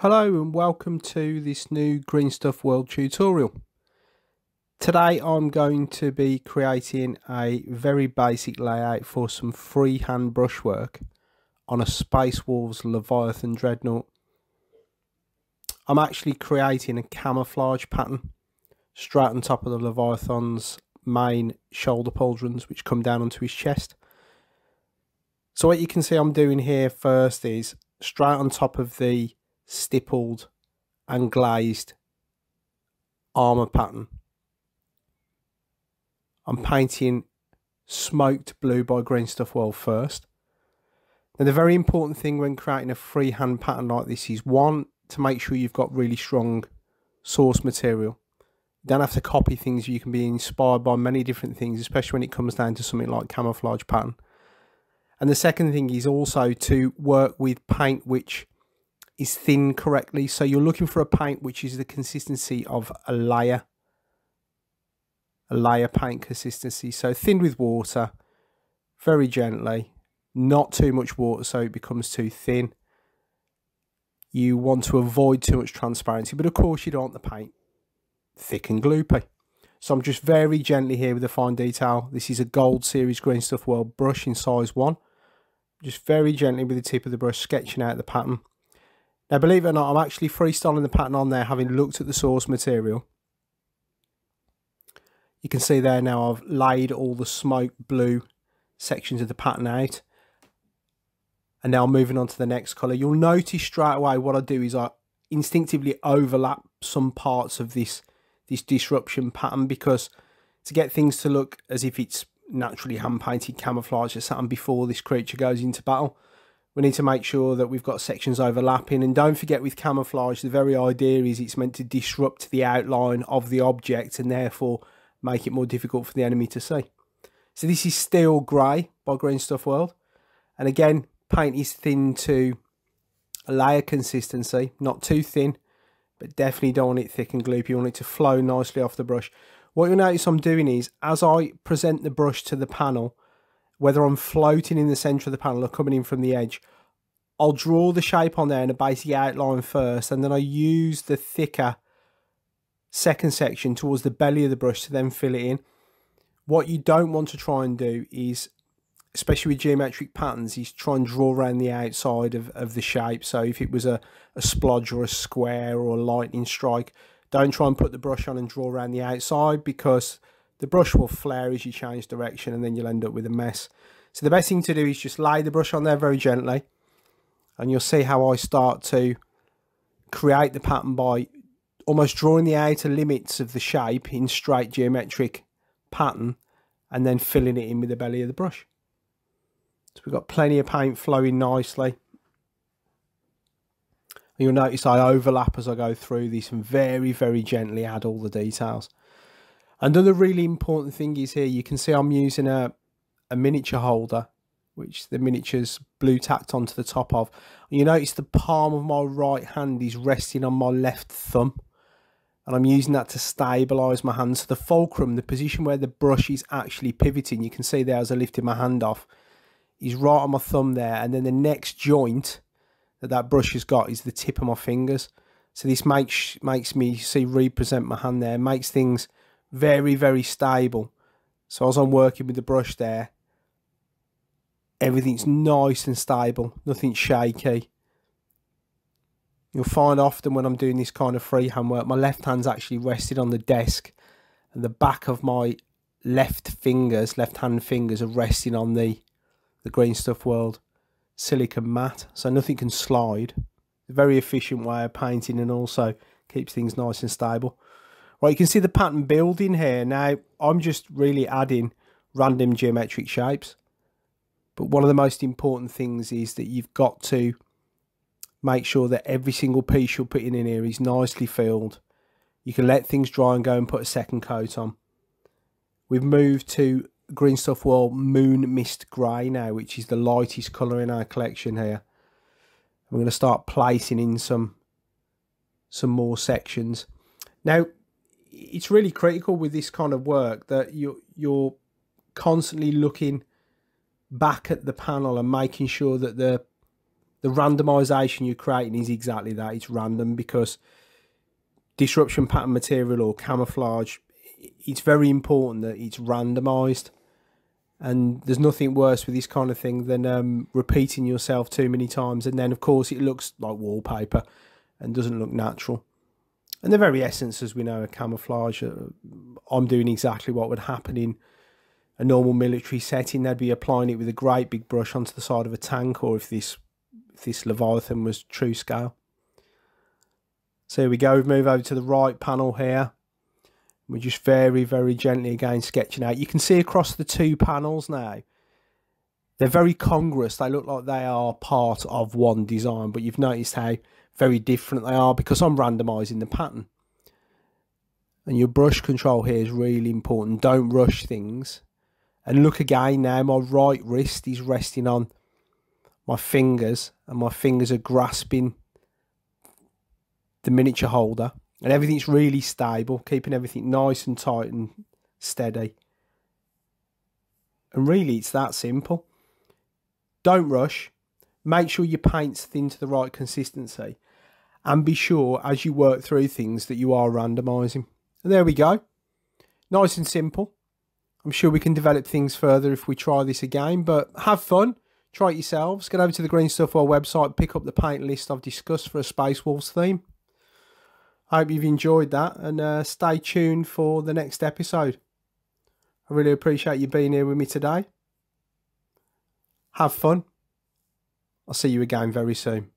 Hello and welcome to this new GreenStuffWorld tutorial. Today I'm going to be creating a very basic layout for some freehand brushwork on a Space Wolves Leviathan Dreadnought. I'm actually creating a camouflage pattern straight on top of the Leviathan's main shoulder pauldrons, which come down onto his chest. So what you can see I'm doing here first is straight on top of the stippled and glazed armour pattern, I'm painting smoked blue by GreenStuffWorld first. Now the very important thing when creating a freehand pattern like this is, one, to make sure you've got really strong source material. You don't have to copy things, you can be inspired by many different things, especially when it comes down to something like camouflage pattern. And the second thing is also to work with paint which is thin correctly. So you're looking for a paint which is the consistency of a layer paint consistency. So thin with water, very gently, not too much water so it becomes too thin. You want to avoid too much transparency, but of course you don't want the paint thick and gloopy. So I'm just very gently here with the fine detail. This is a Gold Series GreenStuffWorld brush in size 1. Just very gently with the tip of the brush sketching out the pattern. Now, believe it or not, I'm actually freestyling the pattern on there, having looked at the source material. You can see there now I've laid all the smoke blue sections of the pattern out. And now I'm moving on to the next colour. You'll notice straight away what I do is I instinctively overlap some parts of this disruption pattern, because to get things to look as if it's naturally hand-painted camouflage that's happened before this creature goes into battle, we need to make sure that we've got sections overlapping. And don't forget, with camouflage, the very idea is it's meant to disrupt the outline of the object and therefore make it more difficult for the enemy to see. So this is Steel Grey by GreenStuffWorld. And again, paint is thin to a layer consistency, not too thin, but definitely don't want it thick and gloopy. You want it to flow nicely off the brush. What you'll notice I'm doing is, as I present the brush to the panel, whether I'm floating in the centre of the panel or coming in from the edge, I'll draw the shape on there in a basic outline first, and then I use the thicker second section towards the belly of the brush to then fill it in. What you don't want to try and do is, especially with geometric patterns, is try and draw around the outside of the shape. So if it was a splodge or a square or a lightning strike, don't try and put the brush on and draw around the outside, because the brush will flare as you change direction and then you'll end up with a mess. So the best thing to do is just lay the brush on there very gently, and you'll see how I start to create the pattern by almost drawing the outer limits of the shape in straight geometric pattern and then filling it in with the belly of the brush. So we've got plenty of paint flowing nicely. And you'll notice I overlap as I go through this and very, very gently add all the details. Another really important thing is here, you can see I'm using a miniature holder, which the miniature's blue tacked onto the top of. You notice the palm of my right hand is resting on my left thumb, and I'm using that to stabilise my hand. So the fulcrum, the position where the brush is actually pivoting, you can see there as I lifted my hand off, is right on my thumb there, and then the next joint that brush has got is the tip of my fingers. So this makes me represent my hand there, makes things very, very stable. So as I'm working with the brush there, everything's nice and stable, nothing shaky. You'll find often when I'm doing this kind of freehand work, my left hand's actually rested on the desk, and the back of my left hand fingers are resting on the GreenStuffWorld silicone mat, so nothing can slide. A very efficient way of painting, and also keeps things nice and stable. Right, you can see the pattern building here. Now, I'm just really adding random geometric shapes. But one of the most important things is that you've got to make sure that every single piece you're putting in here is nicely filled. You can let things dry and go and put a second coat on. We've moved to GreenStuffWorld Moon Mist Grey now, which is the lightest colour in our collection here. I'm going to start placing in some more sections. Now, it's really critical with this kind of work that you're constantly looking back at the panel and making sure that the The randomization you're creating is exactly that. It's random, because disruption pattern material or camouflage, it's very important that it's randomized. And there's nothing worse with this kind of thing than repeating yourself too many times, and then of course it looks like wallpaper and doesn't look natural. And the very essence, as we know, of camouflage, I'm doing exactly what would happen in a normal military setting. They'd be applying it with a great big brush onto the side of a tank, or if this Leviathan was true scale. So here we go, we move over to the right panel here. We're just very, very gently again sketching out. You can see across the two panels now, they're very congruous. They look like they are part of one design, but you've noticed how very different they are because I'm randomizing the pattern. And your brush control here is really important. Don't rush things. And look again now, my right wrist is resting on my fingers, and my fingers are grasping the miniature holder. And everything's really stable, keeping everything nice and tight and steady. And really, it's that simple. Don't rush. Make sure your paint's thin to the right consistency. And be sure, as you work through things, that you are randomising. And there we go. Nice and simple. I'm sure we can develop things further if we try this again. But have fun. Try it yourselves. Get over to the GreenStuffWorld website. Pick up the paint list I've discussed for a Space Wolves theme. I hope you've enjoyed that, and stay tuned for the next episode. I really appreciate you being here with me today. Have fun. I'll see you again very soon.